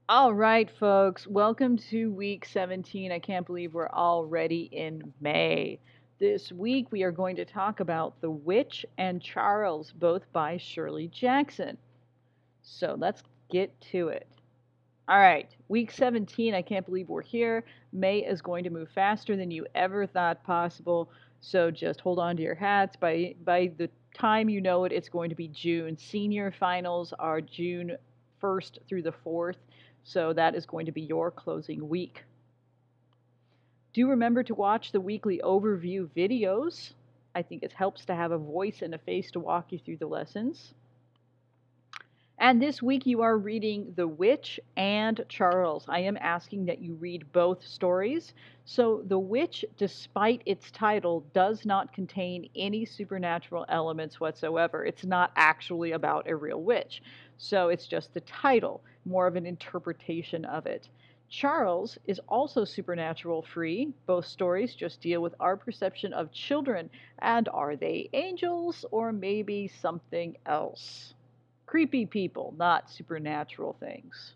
All right, folks, welcome to week 17. I can't believe we're already in May. This week we are going to talk about The Witch and Charles, both by Shirley Jackson. So let's get to it. All right, week 17. I can't believe we're here. May is going to move faster than you ever thought possible. So just hold on to your hats. By the time you know it, it's going to be June. Senior finals are June 1st through the 4th. So that is going to be your closing week. Do remember to watch the weekly overview videos. I think it helps to have a voice and a face to walk you through the lessons. And this week you are reading The Witch and Charles. I am asking that you read both stories. So, The Witch, despite its title, does not contain any supernatural elements whatsoever. It's not actually about a real witch. So, it's just the title, more of an interpretation of it. Charles is also supernatural free. Both stories just deal with our perception of children. And are they angels or maybe something else? Creepy people, not supernatural things.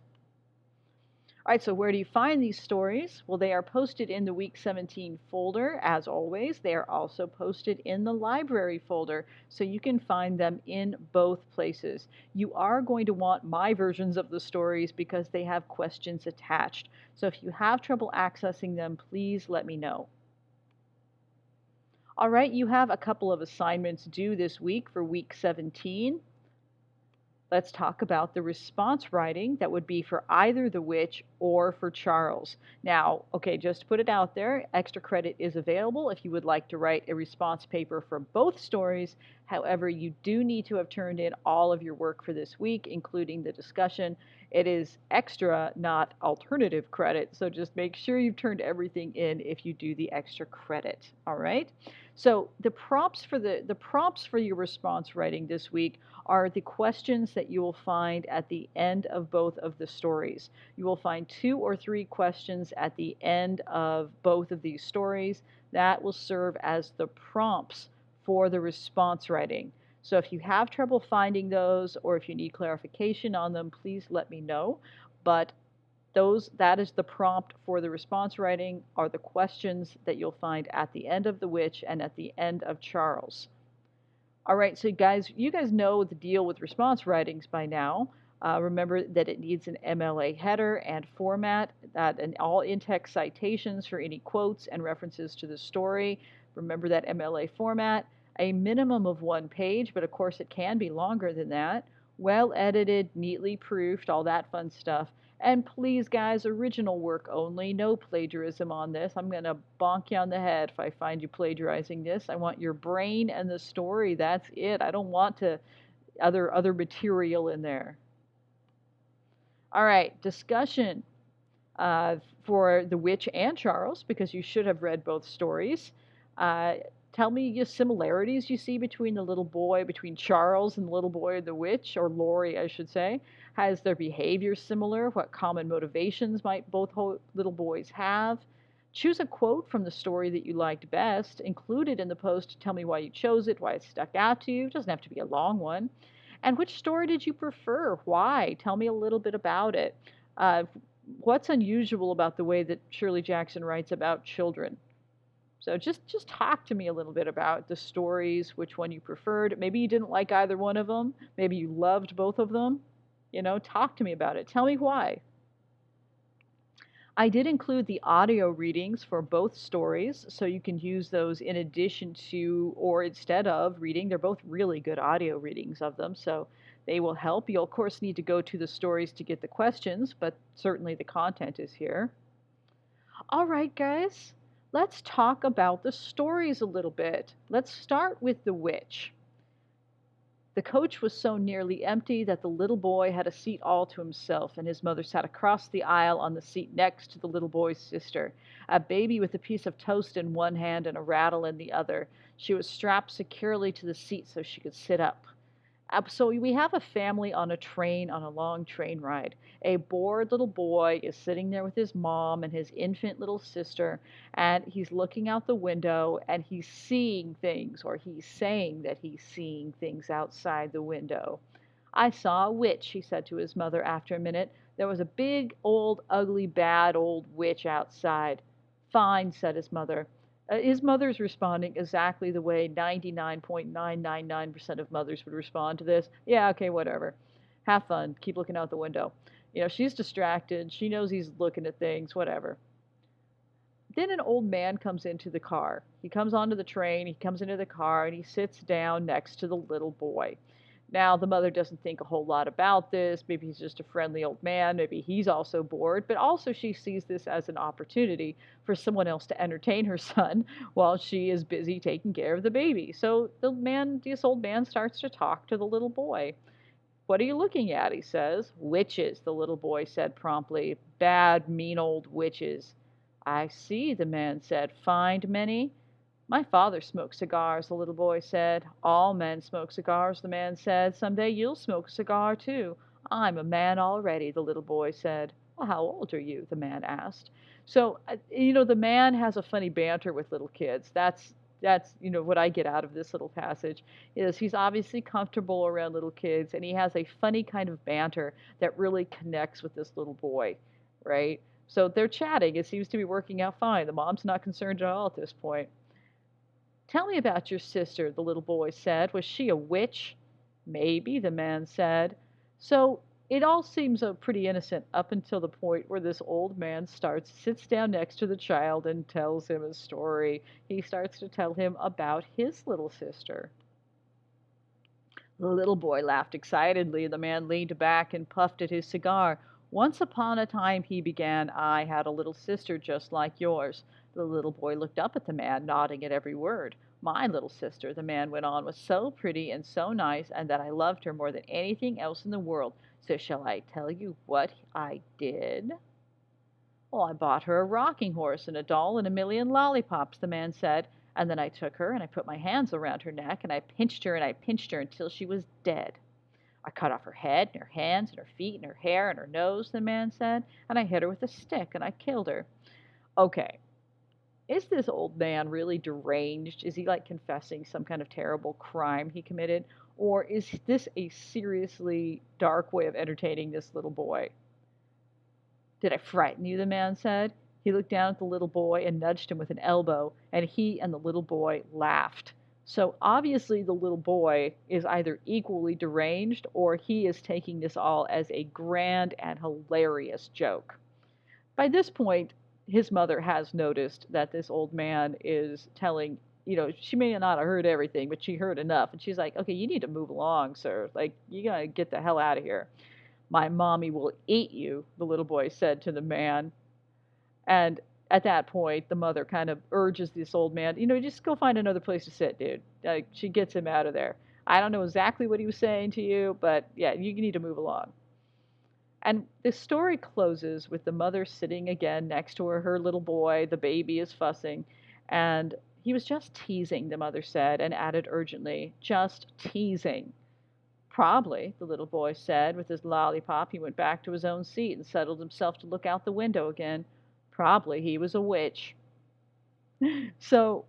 All right, so where do you find these stories? Well, they are posted in the Week 17 folder, as always. They are also posted in the library folder, so you can find them in both places. You are going to want my versions of the stories because they have questions attached. So if you have trouble accessing them, please let me know. All right, you have a couple of assignments due this week for Week 17. Let's talk about the response writing that would be for either the witch or for Charles. Now, okay, just to put it out there, extra credit is available if you would like to write a response paper for both stories. However, you do need to have turned in all of your work for this week, including the discussion. It is extra, not alternative credit, so just make sure you've turned everything in if you do the extra credit, all right? So the prompts for the prompts for your response writing this week are the questions that you will find at the end of both of the stories. You will find 2 or 3 questions at the end of both of these stories that will serve as the prompts for the response writing. So if you have trouble finding those or if you need clarification on them, please let me know. But that is the prompt for the response writing are the questions that you'll find at the end of The Witch and at the end of Charles. All right, so guys, you guys know the deal with response writings by now. Remember that it needs an MLA header and format, and all in-text citations for any quotes and references to the story. Remember that MLA format, a minimum of 1 page, but of course it can be longer than that. Well edited, neatly proofed, all that fun stuff. And please, guys, original work only. No plagiarism on this. I'm going to bonk you on the head if I find you plagiarizing this. I want your brain and the story. That's it. I don't want to other material in there. All right, discussion uh, for The Witch and Charles, because you should have read both stories. Uh, Tell me the similarities you see between the little boy, between Charles and the little boy and the witch, or Lori, I should say. Has their behavior similar? What common motivations might both little boys have? Choose a quote from the story that you liked best. Include it in the post. Tell me why you chose it, why it stuck out to you. It doesn't have to be a long one. And which story did you prefer? Why? Tell me a little bit about it. Uh, what's unusual about the way that Shirley Jackson writes about children? So just talk to me a little bit about the stories, which one you preferred. Maybe you didn't like either one of them. Maybe you loved both of them. Talk to me about it. Tell me why. I did include the audio readings for both stories, so you can use those in addition to or instead of reading. They're both really good audio readings of them, so they will help. You'll, of course, need to go to the stories to get the questions, but certainly the content is here. All right, guys, let's talk about the stories a little bit. Let's start with The Witch. The coach was so nearly empty that the little boy had a seat all to himself, and his mother sat across the aisle on the seat next to the little boy's sister, a baby with a piece of toast in one hand and a rattle in the other. She was strapped securely to the seat so she could sit up. So we have a family on a train on a long train ride. A bored little boy is sitting there with his mom and his infant little sister, and he's looking out the window and he's seeing things, or he's saying that he's seeing things outside the window. I saw a witch, he said to his mother after a minute. There was a big, old, ugly, bad old witch outside. Fine, said his mother. His mother's responding exactly the way 99.999% of mothers would respond to this. Yeah, okay, whatever. Have fun. Keep looking out the window. She's distracted. She knows he's looking at things, whatever. Then an old man comes into the car. He comes onto the train, he comes into the car, and he sits down next to the little boy. Now, the mother doesn't think a whole lot about this. Maybe he's just a friendly old man. Maybe he's also bored. But also, she sees this as an opportunity for someone else to entertain her son while she is busy taking care of the baby. So this old man starts to talk to the little boy. What are you looking at? He says. Witches, the little boy said promptly. Bad, mean old witches. I see, the man said. Find many? My father smoked cigars, the little boy said. All men smoke cigars, the man said. Someday you'll smoke a cigar, too. I'm a man already, the little boy said. Well, how old are you? The man asked. So, the man has a funny banter with little kids. That's what I get out of this little passage is he's obviously comfortable around little kids, and he has a funny kind of banter that really connects with this little boy, right? So they're chatting. It seems to be working out fine. The mom's not concerned at all at this point. Tell me about your sister, the little boy said. Was she a witch? Maybe, the man said. So it all seems pretty innocent up until the point where this old man sits down next to the child and tells him a story. He starts to tell him about his little sister. The little boy laughed excitedly. The man leaned back and puffed at his cigar. Once upon a time, he began, I had a little sister just like yours. The little boy looked up at the man, nodding at every word. My little sister, the man went on, was so pretty and so nice, and that I loved her more than anything else in the world. So shall I tell you what I did? Well, I bought her a rocking horse and a doll and a million lollipops, the man said. And then I took her and I put my hands around her neck and I pinched her and I pinched her until she was dead. I cut off her head and her hands and her feet and her hair and her nose, the man said, and I hit her with a stick and I killed her. Okay, is this old man really deranged? Is he like confessing some kind of terrible crime he committed? Or is this a seriously dark way of entertaining this little boy? Did I frighten you? The man said. He looked down at the little boy and nudged him with an elbow, and he and the little boy laughed. So obviously, the little boy is either equally deranged or he is taking this all as a grand and hilarious joke. By this point, his mother has noticed that this old man is telling, she may not have heard everything, but she heard enough. And she's like, okay, you need to move along, sir. Like, you got to get the hell out of here. My mommy will eat you, the little boy said to the man. And at that point, the mother kind of urges this old man, just go find another place to sit, dude. Like, she gets him out of there. I don't know exactly what he was saying to you, but yeah, you need to move along. And the story closes with the mother sitting again next to her little boy. The baby is fussing. And he was just teasing, the mother said, and added urgently, just teasing. Probably, the little boy said. With his lollipop, he went back to his own seat and settled himself to look out the window again. Probably he was a witch. So,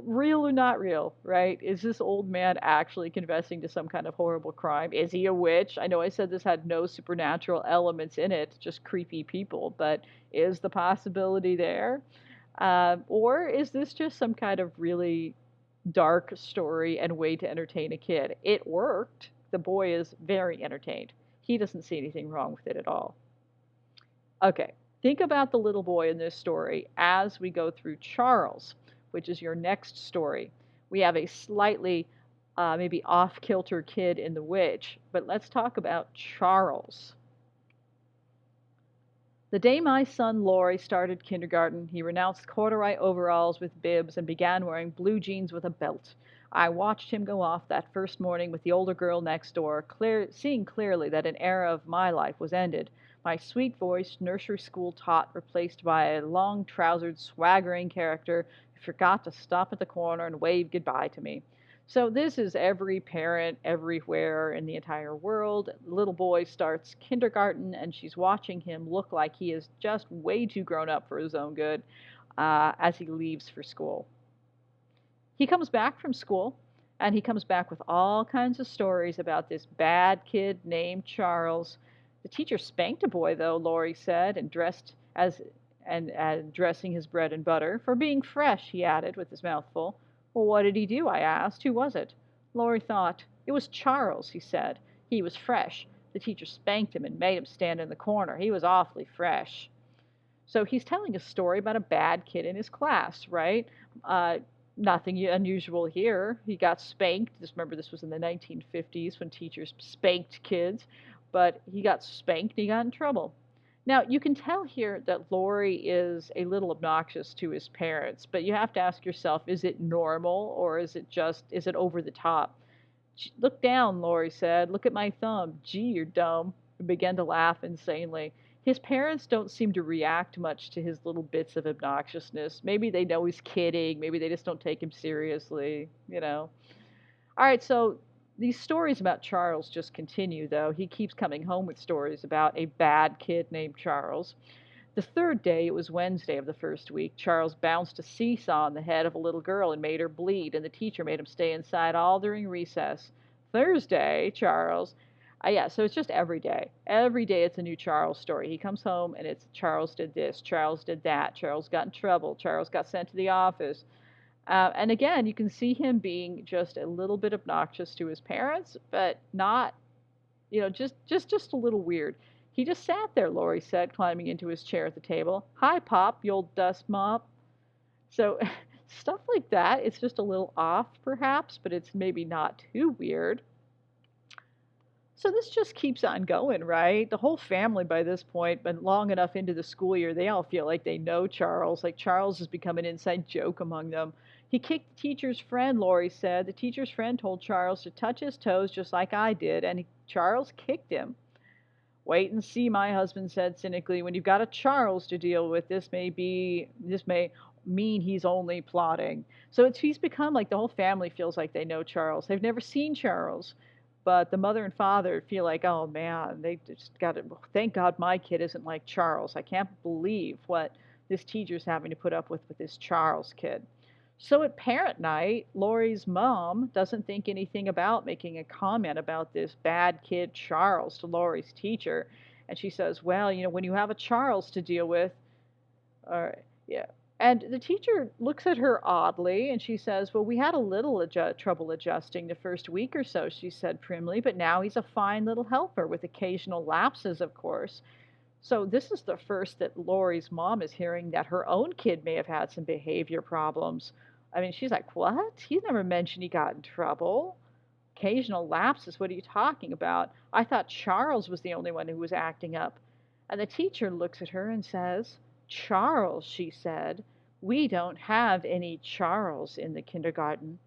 real or not real, right? Is this old man actually confessing to some kind of horrible crime? Is he a witch? I know I said this had no supernatural elements in it, just creepy people, but is the possibility there? Or is this just some kind of really dark story and way to entertain a kid? It worked. The boy is very entertained. He doesn't see anything wrong with it at all. Okay, think about the little boy in this story as we go through Charles, which is your next story. We have a slightly maybe off kilter kid in The Witch, but let's talk about Charles. The day my son Laurie started kindergarten, he renounced corduroy overalls with bibs and began wearing blue jeans with a belt. I watched him go off that first morning with the older girl next door, seeing clearly that an era of my life was ended. My sweet-voiced nursery school tot replaced by a long-trousered, swaggering character who forgot to stop at the corner and wave goodbye to me. So this is every parent everywhere in the entire world. Little boy starts kindergarten, and she's watching him look like he is just way too grown up for his own good as he leaves for school. He comes back from school, and he comes back with all kinds of stories about this bad kid named Charles The teacher spanked a boy, though, Laurie said, and dressing his bread and butter. For being fresh, he added, with his mouth full. Well, what did he do? I asked. Who was it? Laurie thought. It was Charles, he said. He was fresh. The teacher spanked him and made him stand in the corner. He was awfully fresh. So he's telling a story about a bad kid in his class, right? Uh, Nothing unusual here. He got spanked. Just remember, this was in the 1950s when teachers spanked kids, but he got spanked and he got in trouble. Now, you can tell here that Laurie is a little obnoxious to his parents, but you have to ask yourself, is it normal or is it over the top? Look down, Laurie said. Look at my thumb. Gee, you're dumb. He began to laugh insanely. His parents don't seem to react much to his little bits of obnoxiousness. Maybe they know he's kidding. Maybe they just don't take him seriously, you know. All right, so these stories about Charles just continue, though. He keeps coming home with stories about a bad kid named Charles. The third day, it was Wednesday of the first week, Charles bounced a seesaw on the head of a little girl and made her bleed, and the teacher made him stay inside all during recess. Thursday, Charles. Yeah, so it's just every day. Every day it's a new Charles story. He comes home and it's Charles did this, Charles did that, Charles got in trouble, Charles got sent to the office. And again, you can see him being just a little bit obnoxious to his parents, but not, just a little weird. He just sat there, Laurie said, climbing into his chair at the table. Hi, Pop, you old dust mop. So stuff like that, it's just a little off, perhaps, but it's maybe not too weird. So this just keeps on going, right? The whole family by this point, but long enough into the school year, they all feel like they know Charles. Like Charles has become an inside joke among them. He kicked the teacher's friend, Laurie said. The teacher's friend told Charles to touch his toes just like I did, and Charles kicked him. Wait and see, my husband said cynically. When you've got a Charles to deal with, this may mean he's only plotting. So he's become like the whole family feels like they know Charles. They've never seen Charles, but the mother and father feel like, oh man, they just got to thank God my kid isn't like Charles. I can't believe what this teacher's having to put up with this Charles kid. So at parent night, Laurie's mom doesn't think anything about making a comment about this bad kid Charles to Laurie's teacher. And she says, well, when you have a Charles to deal with, yeah. And the teacher looks at her oddly and she says, well, we had a little trouble adjusting the first week or so, she said primly, but now he's a fine little helper with occasional lapses, of course. So this is the first that Laurie's mom is hearing that her own kid may have had some behavior problems. I mean, she's like, what? He's never mentioned he got in trouble. Occasional lapses, what are you talking about? I thought Charles was the only one who was acting up. And the teacher looks at her and says, Charles, she said, we don't have any Charles in the kindergarten.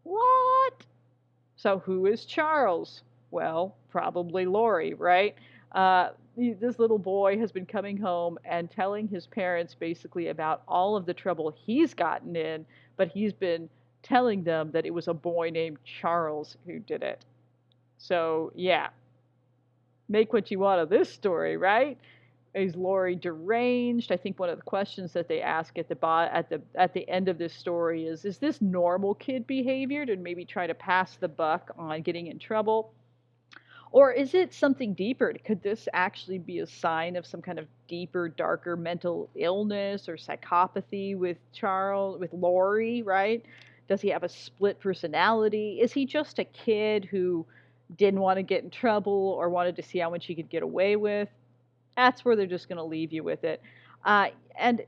What? So who is Charles? Well, probably Laurie, right? This little boy has been coming home and telling his parents basically about all of the trouble he's gotten in, but he's been telling them that it was a boy named Charles who did it. So, yeah, make what you want of this story, right? Is Laurie deranged? I think one of the questions that they ask at the end of this story is this normal kid behavior to maybe try to pass the buck on getting in trouble? Or is it something deeper? Could this actually be a sign of some kind of deeper, darker mental illness or psychopathy with Laurie, right? Does he have a split personality? Is he just a kid who didn't want to get in trouble or wanted to see how much he could get away with? That's where they're just going to leave you with it. And,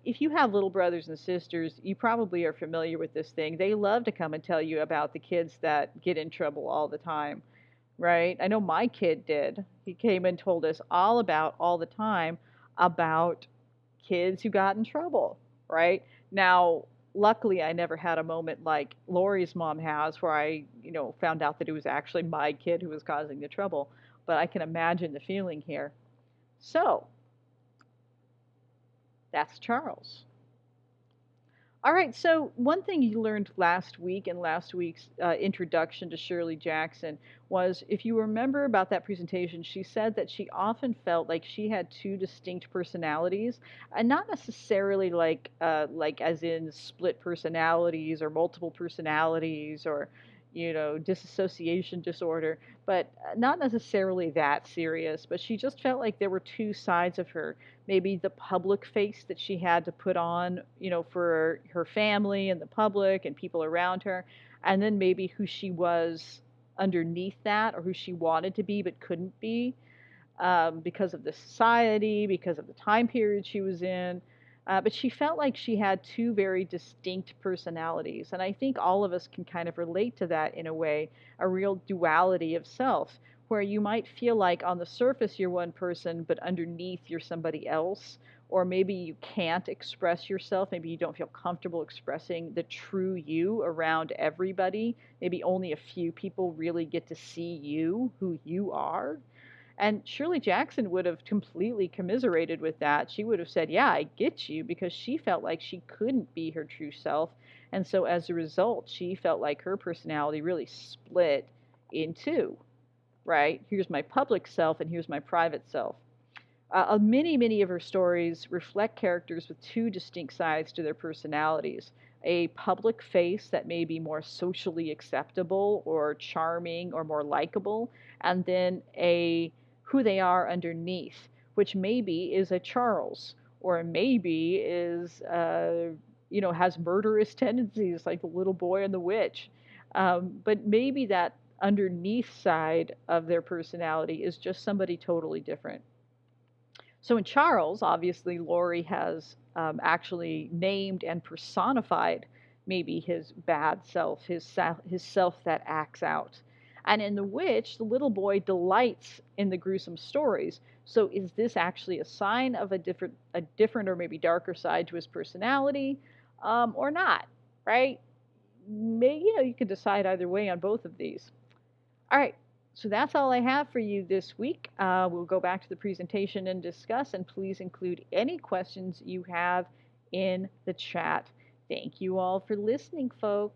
if you have little brothers and sisters, you probably are familiar with this thing. They love to come and tell you about the kids that get in trouble all the time, right? I know my kid did. He came and told us all the time about kids who got in trouble, right? Now, luckily, I never had a moment like Laurie's mom has where I, found out that it was actually my kid who was causing the trouble. But I can imagine the feeling here. So, that's Charles. All right, so one thing you learned last week in last week's introduction to Shirley Jackson was, if you remember about that presentation, she said that she often felt like she had two distinct personalities, and not necessarily like as in split personalities or multiple personalities or dissociation disorder, but not necessarily that serious. But she just felt like there were two sides of her. Maybe the public face that she had to put on, for her family and the public and people around her, and then maybe who she was underneath that, or who she wanted to be but couldn't be, because of the society, because of the time period she was in. But she felt like she had two very distinct personalities. And I think all of us can kind of relate to that in a way, a real duality of self, where you might feel like on the surface you're one person, but underneath you're somebody else. Or maybe you can't express yourself. Maybe you don't feel comfortable expressing the true you around everybody. Maybe only a few people really get to see you, who you are. And Shirley Jackson would have completely commiserated with that. She would have said, "Yeah, I get you," because she felt like she couldn't be her true self. And so as a result, she felt like her personality really split in two, right? Here's my public self and here's my private self. Many of her stories reflect characters with two distinct sides to their personalities: a public face that may be more socially acceptable or charming or more likable, and then a who they are underneath, which maybe is a Charles, or maybe is, has murderous tendencies like the little boy and the witch. But maybe that underneath side of their personality is just somebody totally different. So in Charles, obviously, Laurie has actually named and personified maybe his bad self, his self that acts out. And in The Witch, the little boy delights in the gruesome stories. So is this actually a sign of a different or maybe darker side to his personality, or not? Right? You can decide either way on both of these. All right, so that's all I have for you this week. We'll go back to the presentation and discuss, and please include any questions you have in the chat. Thank you all for listening, folks.